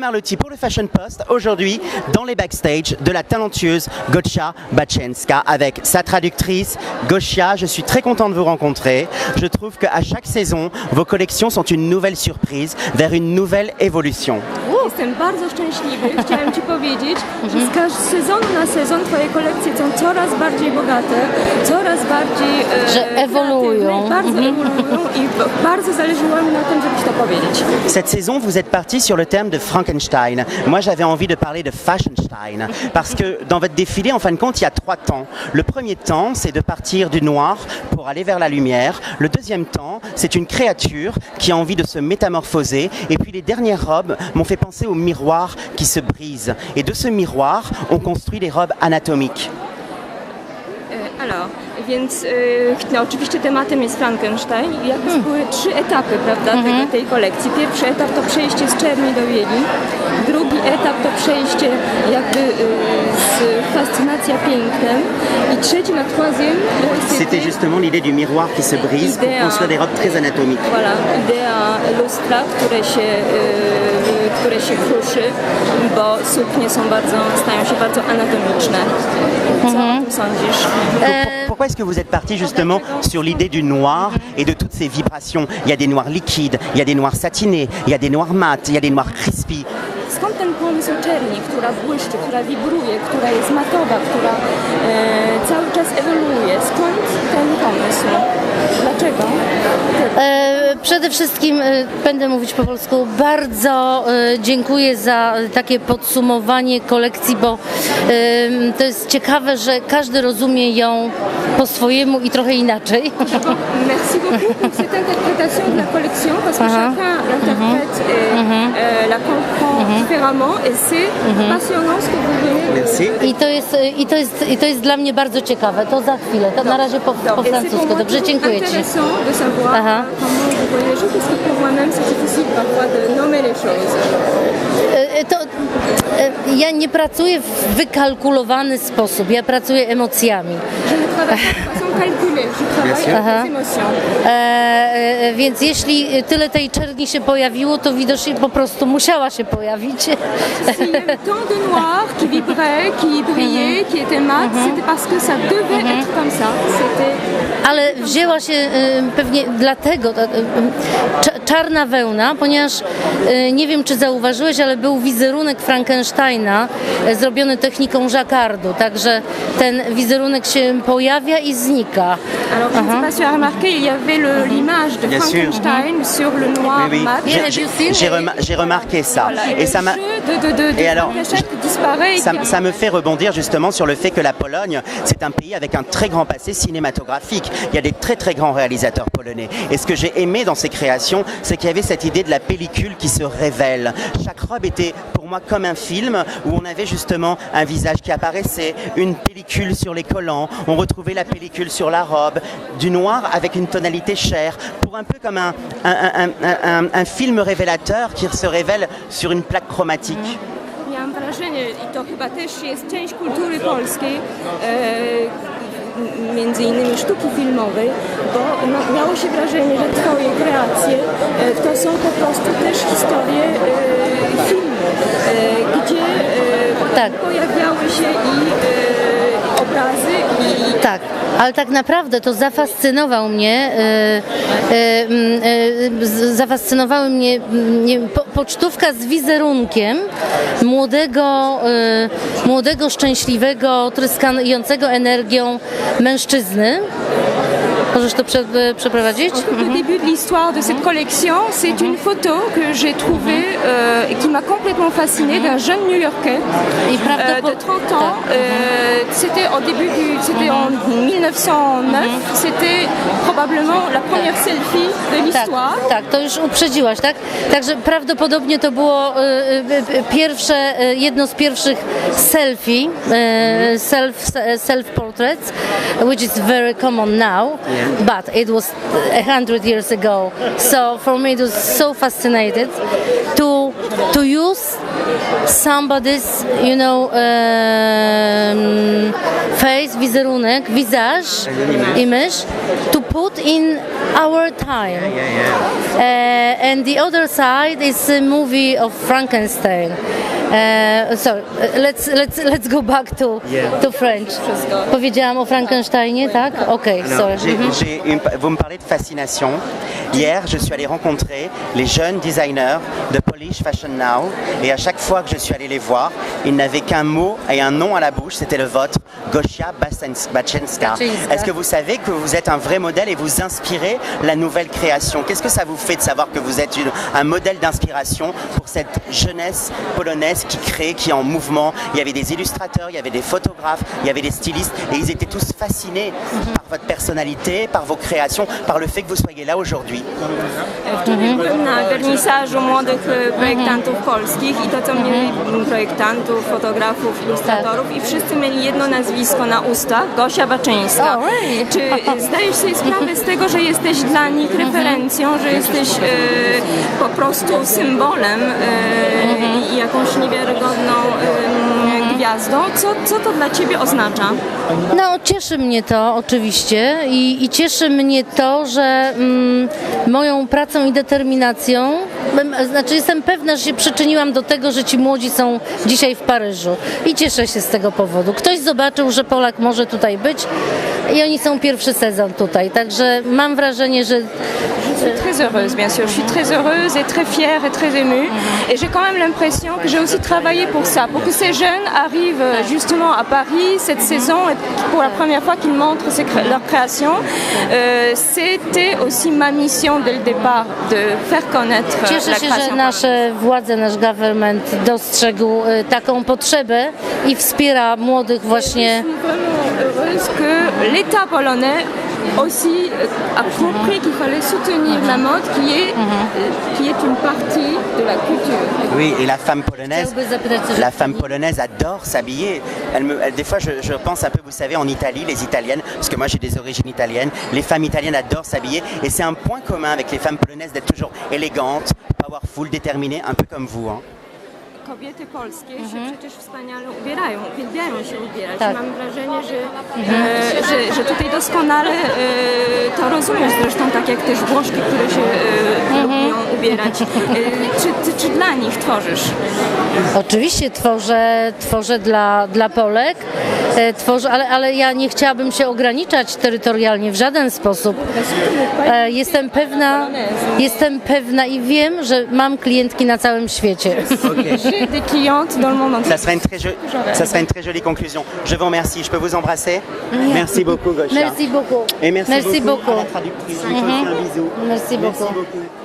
Marlotti pour le Fashion Post, aujourd'hui dans les backstage de la talentueuse Gosia Baczynska avec sa traductrice. Gosia, je suis très content de vous rencontrer. Je trouve qu'à chaque saison, vos collections sont une nouvelle surprise vers une nouvelle évolution. Jestem bardzo szczęśliwy, chciałem Ci powiedzieć, że z sezonu na sezon Twoje kolekcje są coraz bardziej bogate, coraz bardziej ewoluują. Bardzo ewoluują i bardzo zależało mi na tym, żebyś to powiedzieć. Cette saison, vous êtes parti sur le thème de Frankenstein. Moi, j'avais envie de parler de Fashionstein parce que dans votre défilé, en fin de compte, il y a 3 temps. Le premier temps, c'est de partir du noir pour aller vers la lumière. Le deuxième temps, c'est une créature qui a envie de se métamorphoser. Et puis les dernières robes m'ont fait penser au miroir qui se brise. Et de ce miroir, on construit les robes anatomiques. Więc oczywiście tematem jest Frankenstein i jakby były 3 etapy, prawda, tej kolekcji. Pierwszy etap to przejście z czerni do bieli, drugi etap to przejście jakby z fascynacja pięknem i trzecim a troisième c'était justement l'idée du miroir qui se brise pour construire des robes très anatomiques. Voilà, idea lustra, które się kruszy, bo suknie stają się bardzo anatomiczne. Co o tym sądzisz? Pourquoi est-ce que vous êtes parti justement sur l'idée du noir et de toutes ces vibrations? Il y a des noirs liquides, il y a des noirs satinés, il y a des noirs mat, il y a des noirs crispy. Skąd ten pomysł czerni, która błyszczy, która wibruje, która jest matowa, która cały czas ewoluuje? Skąd ten pomysł? Dlaczego? Przede wszystkim będę mówić po polsku. Bardzo dziękuję za takie podsumowanie kolekcji, bo to jest ciekawe, że każdy rozumie ją po swojemu i trochę inaczej. Merci beaucoup pour cette interprétation de la collection parce que chacun l'interprète la comprend différemment et c'est passionnant ce que vous venez. Merci. I to jest dla mnie bardzo ciekawe. To za chwilę. To na razie po francusku. Dobrze, dziękuję Ci. De savoir comment vous voyagez parce que pour moi-même c'est difficile parfois de nommer les choses. Ja nie pracuję w wykalkulowany sposób, ja pracuję emocjami. Je ne travaille pas de façon calculée, je travaille avec des émotions. Więc jeśli tyle tej czerni się pojawiło, to widocznie po prostu musiała się pojawić. S'il y avait tant de noir qui vibrait, qui brillait, qui était mat, c'était parce que ça devait être comme ça. Ale wzięła się pewnie dlatego czarna wełna, ponieważ nie wiem, czy zauważyłeś, ale był wizerunek Frankensteina zrobiony techniką jacquardu, także ten wizerunek się pojawia i znika. Alors, je ne sais pas si tu as remarqué, il y avait l'image de Frankenstein sur le noir mat. J'ai remarqué ça. Voilà, et ça m'a. Et alors, ça me fait rebondir justement sur le fait que la Pologne, c'est un pays avec un très grand passé cinématographique. Il y a des très très grands réalisateurs polonais. Et ce que j'ai aimé dans ces créations, c'est qu'il y avait cette idée de la pellicule qui se révèle. Chaque robe était pour moi comme un film où on avait justement un visage qui apparaissait, une pellicule sur les collants, on retrouvait la pellicule sur la robe, du noir avec une tonalité chair, pour un peu comme un film révélateur qui se révèle sur une plaque chromatique. Miałam wrażenie, i to chyba też jest część kultury polskiej, między innymi sztuki filmowej, bo miało się wrażenie, że Twoje kreacje to są po prostu też historie filmu, gdzie pojawiały się i obrazy i... Tak, ale tak naprawdę to zafascynowały mnie pocztówka z wizerunkiem młodego, szczęśliwego, tryskającego energią mężczyzny. Możesz to przeprowadzić? Le début de l'histoire de cette collection, c'est une photo que j'ai trouvée et qui m'a complètement fascinée d'un jeune New-Yorkais de 30 ans. C'était en 1909. C'était probablement la première selfie de l'histoire. Tak, to już uprzedziłaś, tak? Także prawdopodobnie to było jedno z pierwszych selfie, self-portraits, which is very common now. But it was 100 years ago. So for me it was so fascinated to to use somebody's, face, wizerunek, visage, image, to put in our time. And the other side is a movie of Frankenstein. Let's go back to French. Powiedziałam o Frankensteinie, tak? Okay, sorry. Vous me parlez de fascination. Hier, je suis allé rencontrer les jeunes designers de Polish Fashion Now et à chaque fois que je suis allé les voir, ils n'avaient qu'un mot et un nom à la bouche, c'était le vôtre, Gosia Baczynska. Est-ce que vous savez que vous êtes un vrai modèle et vous inspirez la nouvelle création? Qu'est-ce que ça vous fait de savoir que vous êtes un modèle d'inspiration pour cette jeunesse polonaise qui crée, qui est en mouvement? Il y avait des illustrateurs, il y avait des photographes, il y avait des stylistes et ils étaient tous fascinés par votre personnalité, par vos créations, par le fait que vous soyez là aujourd'hui. Wczoraj byłem na wernisażu młodych projektantów polskich i to, co mieli projektantów, fotografów, ilustratorów i wszyscy mieli jedno nazwisko na ustach, Gosia Baczyńska. Czy zdajesz sobie sprawę z tego, że jesteś dla nich referencją, że jesteś po prostu symbolem i jakąś niewiarygodną gwiazdą? Co to dla Ciebie oznacza? No, cieszy mnie to oczywiście i cieszy mnie to, że moją pracą i determinacją, znaczy jestem pewna, że się przyczyniłam do tego, że ci młodzi są dzisiaj w Paryżu i cieszę się z tego powodu. Ktoś zobaczył, że Polak może tutaj być i oni są pierwszy sezon tutaj, także mam wrażenie, że Je suis très heureuse, bien sûr. Je suis très heureuse et très fière et très émue. Et j'ai quand même l'impression que j'ai aussi travaillé pour ça, pour que ces jeunes arrivent justement à Paris cette saison et pour la première fois qu'ils montrent leur création. C'était aussi ma mission dès le départ, de faire connaître la Cieszę się, création. że nasze władze, nasz government dostrzegł taką potrzebę i wspiera młodych właśnie. Je suis vraiment heureuse que l'État polonais aussi a compris qu'il fallait soutenir la mode qui est une partie de la culture. Oui, et la femme polonaise adore s'habiller. Des fois, je pense un peu, vous savez, en Italie, les Italiennes, parce que moi j'ai des origines italiennes, les femmes italiennes adorent s'habiller et c'est un point commun avec les femmes polonaises d'être toujours élégantes, powerful, déterminées, un peu comme vous. Hein. Kobiety polskie się przecież wspaniale ubierają, uwielbiają się ubierać. Tak. Mam wrażenie, że tutaj doskonale to rozumiesz, zresztą tak jak też Włoszki, które się lubią ubierać. Czy dla nich tworzysz? Oczywiście tworzę dla Polek, ale ja nie chciałabym się ograniczać terytorialnie w żaden sposób. Jestem pewna i wiem, że mam klientki na całym świecie. Des clientes dans le monde entier. Ça serait une très jolie conclusion. Je vous remercie. Je peux vous embrasser? Merci beaucoup, Gosia. Merci beaucoup. Et merci beaucoup beaucoup. à la traductrice. Je vous fais un bisou. Merci beaucoup. Beaucoup.